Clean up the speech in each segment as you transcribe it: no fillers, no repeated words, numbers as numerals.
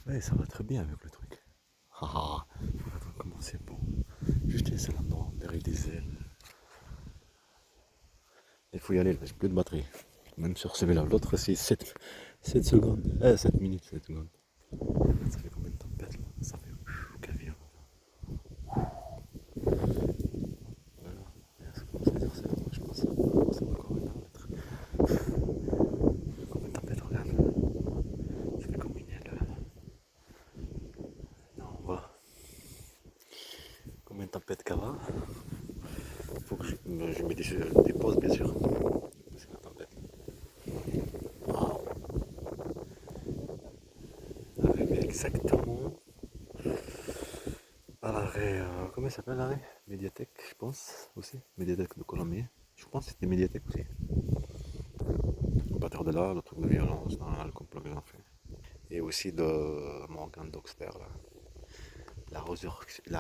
Ouais, ça va très bien avec le truc. Ah, attends, comment c'est bon. Juste laisser là-dedans, derrière des ailes. Il faut y aller, là, j'ai plus de batterie. Même sur celui-là. L'autre, c'est 7 secondes. 7 minutes, 7 secondes. Ça fait combien de tempêtes là? Ça fait cavire. Voilà. Ça commence à dire 7, je pense. Ça va encore une heure. Combien de tempêtes, regarde. Ça fait combien là? Non, on va. Combien de tempêtes qu'avant? Faut que je mette des pauses, bien sûr. C'est la tempête. Avec exactement à l'arrêt, comment il s'appelle l'arrêt? Médiathèque, je pense, aussi. Médiathèque de Colombie. Je pense que c'était Médiathèque aussi. À partir de là, le truc de violence, dans le complot qu'ils ont fait. Et aussi de Morgan Doxter, là. La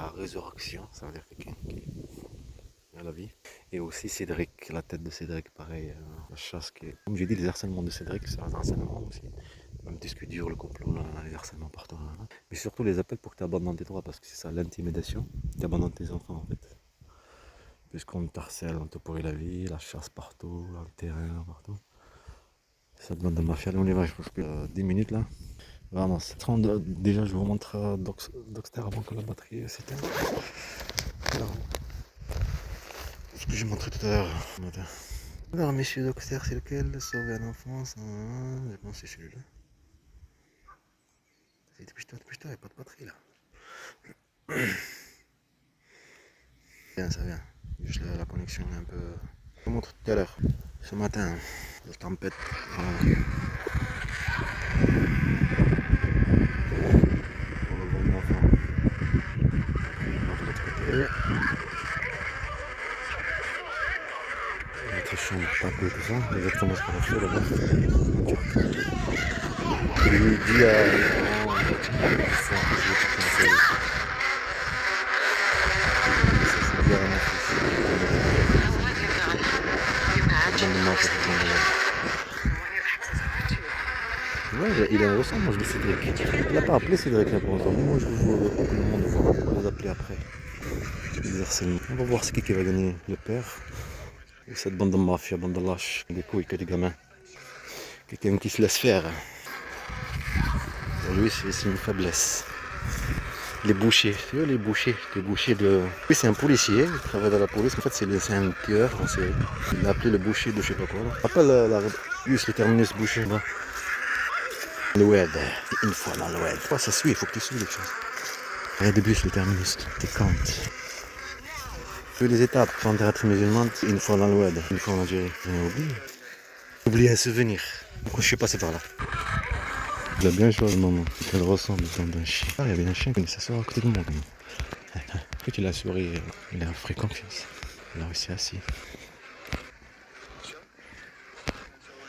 résurrection, ça veut dire quelqu'un qui a la vie. Et aussi Cédric, la tête de Cédric, pareil. La chasse qui est. Comme j'ai dit, les harcèlements de Cédric, c'est un harcèlement aussi. Même disque dur, le complot, là, les harcèlements partout. Là. Mais surtout les appels pour que tu abandonnes tes droits, parce que c'est ça, l'intimidation. Tu abandonnes tes enfants, en fait. Puisqu'on t'harcèle, on te pourrit la vie, la chasse partout, le terrain partout. Ça demande de mafia. On y va, je pense que 10 minutes là. Vraiment, déjà je vous montre Doxter avant que la batterie s'éteigne. Ce que j'ai montré tout à l'heure. Alors, monsieur Doxter, c'est lequel? Sauver un enfant, je pense que c'est celui-là. Dépêche-toi, il n'y a pas de batterie là. Bien, ça vient. Juste la connexion est un peu. Je vous montre tout à l'heure. Ce matin, la tempête. Voilà. Pour le bon enfant. De l'autre côté. Notre chambre, pas peu tout ça. Exactement ce qu'on a fait là-bas. Il lui dit à. C'est un peu je vais tout faire. C'est bien à mon fils. Ouais, il a un ressent, moi je dis Cédric. Il n'a pas appelé Cédric là pour l'instant. Moi je veux que le monde voit. On va les appeler après. Les harcèlements. On va voir ce qui va gagner, le père. Et cette bande de mafia, bande de lâches, des couilles que des gamins. Quelqu'un qui se laisse faire. Pour lui, c'est une faiblesse. Les bouchers, tu vois les bouchers de. Lui c'est un policier, il travaille dans la police, en fait c'est un tueur en série. Il a appelé le boucher de je sais pas quoi là. Appelle juste le terminus boucher là. Le WED, une fois dans le WED. Toi ça suit, il faut que tu suives les choses. Arrête de bus, le terminus, t'es compte. Tu les étapes, avant d'être musulmane, une fois dans le WED, une fois en Algérie. J'ai oublié. J'ai oublié un souvenir. Pourquoi je suis passé par là? Il a bien choisi le moment. Elle ressemble d'un chien. Ah, il y avait un chien qui s'asseoir à côté de moi. Après il a souri, il a pris confiance. Il a réussi assis.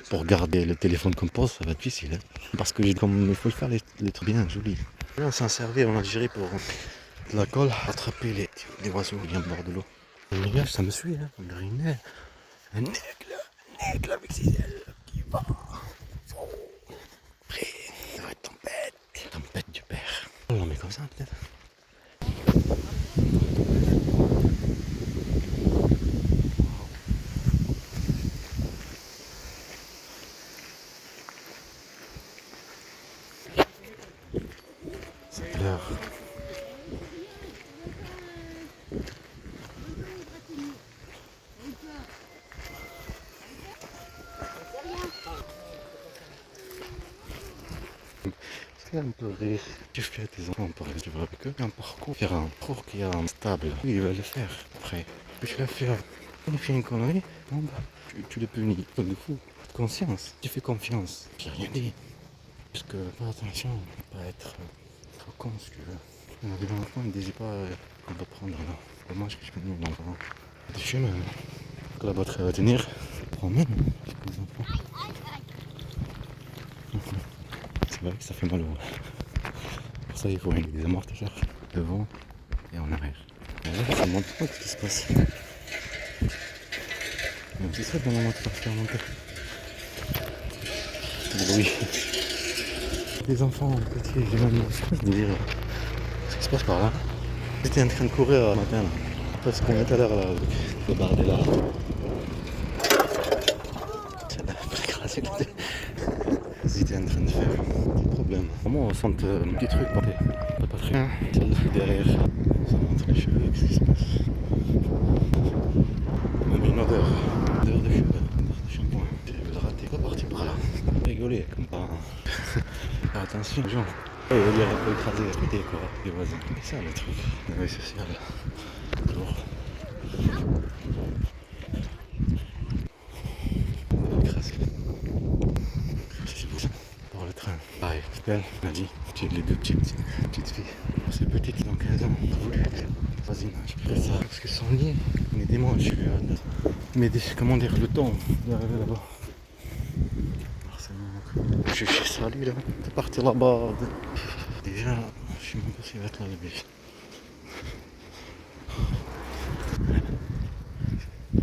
Pour garder le téléphone comme pose, ça va être difficile. Hein. Parce que comme il faut le faire les trucs bien jolis. On s'en servait en Algérie pour de la colle, attraper les oiseaux qui viennent bord de l'eau. Les gars, ça me suit, hein. On dirait un aigle avec ses ailes qui va. Après, ça va être tempête du père. On l'en met comme ça peut-être. C'est clair. C'est un peu rire. Tu fais à tes enfants pour vivre avec eux. Un parcours, faire un parcours qui est stable. Oui, il va le faire après. Puis tu vas faire. On fait une connerie, bon bah, tu le punis. Donc du coup, conscience, tu fais confiance. J'ai rien dit. Parce que, fais attention, pas être trop con si tu veux. On a des enfants, ne disait pas qu'on va prendre là. Dommage que je me dis l'enfant. Des chemins, que la batterie va tenir. Quand même, les enfants. C'est vrai que ça fait mal au. Pour ça, il faut des amortisseurs devant et en arrière. Et là, ça montre pas ce qui se passe. C'est ça dans la moto pour faire monter. Le bruit. Les enfants petits, j'ai même je veux dire, ce qui se passe par là. J'étais en train de courir ce matin là. Parce qu'on est à l'heure là, avec le bardel là. Celle-là, écrasé. J'étais en train de faire des problèmes. Vraiment on sent un petit truc pas très bien. Celle-là derrière, ça monte les cheveux, qu'est-ce qui se passe? Même une odeur de cheveux, odeur de shampoing. Je vais le rater, pas parti par là. Rigoler comme pas. Faire attention, genre. Il va dire un peu écrasé, péter quoi, les voisins. C'est ça le truc, la vie sociale. Toujours. Écrasé. C'est beau ça. Pour le train. Pareil, belle, m'a dit. Les deux petites filles. C'est petite, dans 15 ans. Vas-y, je fais ça. Parce que sans lier, mais des mois, je suis là. Mais comment dire, le temps d'arriver là-bas. Je suis chez Salut là. De partir là-bas. Déjà, je sais même pas s'il va être là le bus.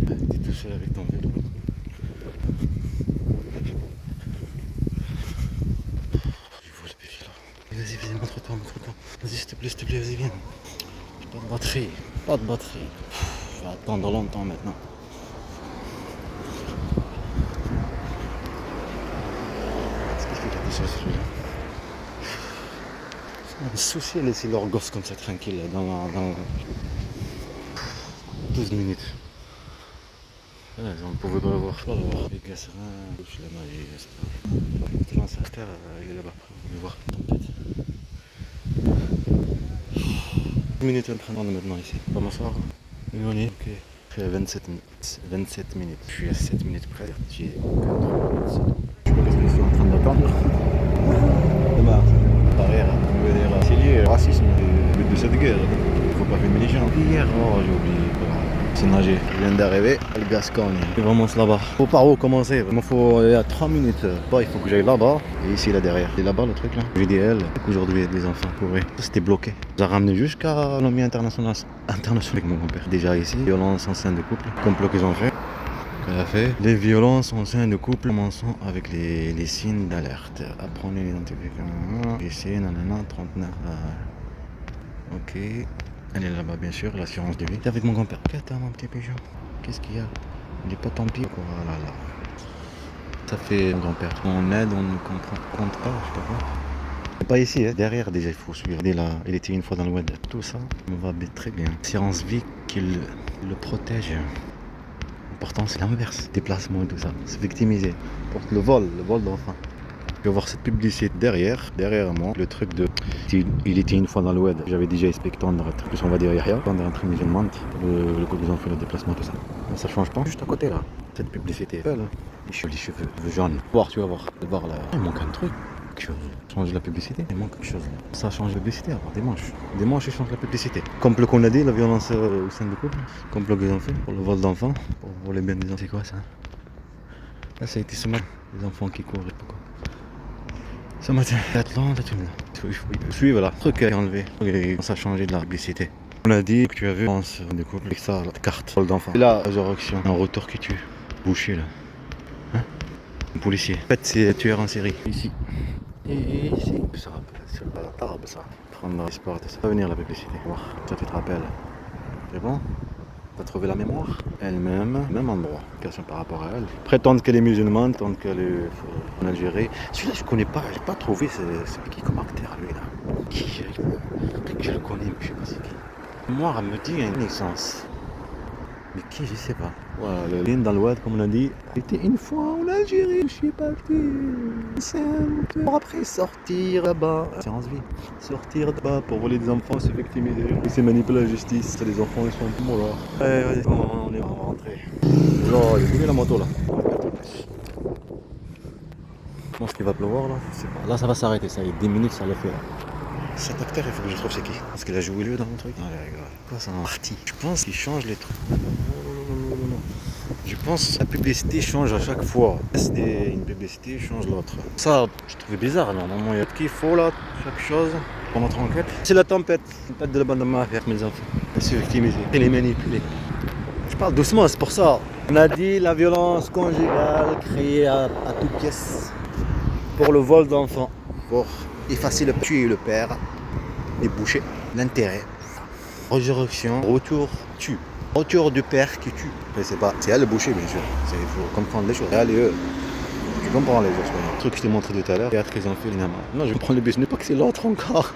T'es tout seul avec ton vélo. Je vois le bus là. Vas-y, montre-toi. Vas-y, s'il te plaît, vas-y, viens. J'ai pas de batterie. Je vais attendre longtemps maintenant. Qu'est-ce qu'il a dit ça celui-là? Le souci de laisser leur gosse comme ça tranquille là, dans 12 minutes. On pouvait pas le voir. Les gars sereins, je suis la magie, c'est pas. Maintenant sa terre, il est là-bas. On va voir. 10 minutes en train de maintenant ici. Pas m'asseoir. On est. Ok. Je suis à 27 minutes. Je suis à 7 minutes près. J'ai 4 minutes. Je sais pas qu'est-ce que je suis en train d'attendre. Demain. Barrière. C'est lié au racisme, le but de cette guerre. Il faut pas filmer les gens. Hier, j'ai oublié. C'est nager. Je viens d'arriver à le Gascogne. C'est vraiment là-bas. Faut par où commencer? Il me faut il y a 3 minutes. Il faut que j'aille là-bas et ici là derrière. C'est là-bas le truc là. VDL. Aujourd'hui des enfants couraient. C'était bloqué. Ça a ramené jusqu'à l'OMI international avec mon grand-père. Déjà ici, violence en sein de couple. Complot qu'ils ont fait. Les violences en sein de couple, commençons avec les signes d'alerte. Apprenez l'identification. PC, nanana, 39. Ok. Elle est là-bas, bien sûr, l'assurance de vie. C'est avec mon grand-père. Qu'est-ce mon petit pigeon? Qu'est-ce qu'il y a? Il n'est pas tant pis, quoi. Voilà, là. Ça fait mon grand-père. On aide, on ne compte pas, je sais pas quoi. Pas ici, hein. Derrière, déjà, il faut suivre. Dès là, il était une fois dans le web. Tout ça, on va très bien. Assurance vie qui le protège. L'important c'est l'inverse, déplacement et tout ça, c'est victimisé. Pour le vol d'enfants. Je vais voir cette publicité derrière moi, le truc de... Il était une fois dans le web, j'avais déjà expliqué tendre, plus on va dire Yahya, tendre un truc musulman, le coup qu'ils ont fait le déplacement, tout ça. Mais ça change pas, juste à côté là, cette publicité est belle, les cheveux jaunes. Tu vas voir là, il manque un truc. Change la publicité, il manque quelque chose là. Ça change la publicité, alors des manches ils changent la publicité. Complot qu'on a dit, la violence au sein du couple, complot qu'ils ont fait pour le vol d'enfants, pour voler bien des enfants, c'est quoi ça? Là ça a été ce matin, les enfants qui courent et quoi. Ce matin, l'Atlante, il faut suivre là, le truc est enlevé, ça a changé de la publicité. On a dit que tu as vu violence du couple, avec ça, la carte, vol d'enfants. Et là, résurrection, un retour qui tue, bouché là. Hein? Un policier. En fait c'est tueur en série, ici. Et ici, c'est le bâtard, ça. Prendre l'espoir de ça. Va venir la publicité. Voir, ça tu te rappelles. C'est bon? T'as trouvé la mémoire? Elle-même, même endroit. Question par rapport à elle. Prétendre qu'elle est musulmane, prétendre qu'elle est en Algérie. Celui-là, je connais pas, j'ai pas trouvé c'est qui comme acteur, lui là. Qui? Je le connais, mais je sais pas c'est qui. Mémoire, elle me dit une naissance. Mais qui, je sais pas. Voilà, le lien dans le web, comme on a dit, était une fois en Algérie, je suis parti. Simple. Pour après sortir là-bas, assurance vie. Sortir là-bas pour voler des enfants, se victimiser. Et c'est manipuler la justice. Les enfants, ils sont un peu morts là. Ouais, on va rentrer. Là, il y a plus la moto là. Je pense qu'il va pleuvoir là, je sais pas. Là, ça va s'arrêter, ça y est, 10 minutes, ça l'a fait là. Cet acteur, il faut que je trouve c'est qui. Parce qu'il a joué lui dans le truc. Allez, quoi, c'est un parti. Je pense qu'il change les trucs. Je pense que la publicité change à chaque fois. Une publicité change l'autre. Ça, je trouvais bizarre. Normalement, il y a ce qu'il faut là, chaque chose. Pour notre enquête. C'est la tempête de la bande de mafia, mes enfants. C'est victimisé. Et les manipuler. Je parle doucement, c'est pour ça. On a dit la violence conjugale créée à toute pièce pour le vol d'enfants. Pour effacer le tuer le père, les bouchers, l'intérêt. Résurrection, retour, tue. Retour du père qui tue. Mais c'est pas. C'est elle le boucher, bien sûr. Il faut comprendre les choses. Allez, tu comprends les autres. Le truc que je t'ai montré tout à l'heure, théâtre qu'ils ont fait, non, je vais prendre le bus. Ne pas que c'est l'autre encore.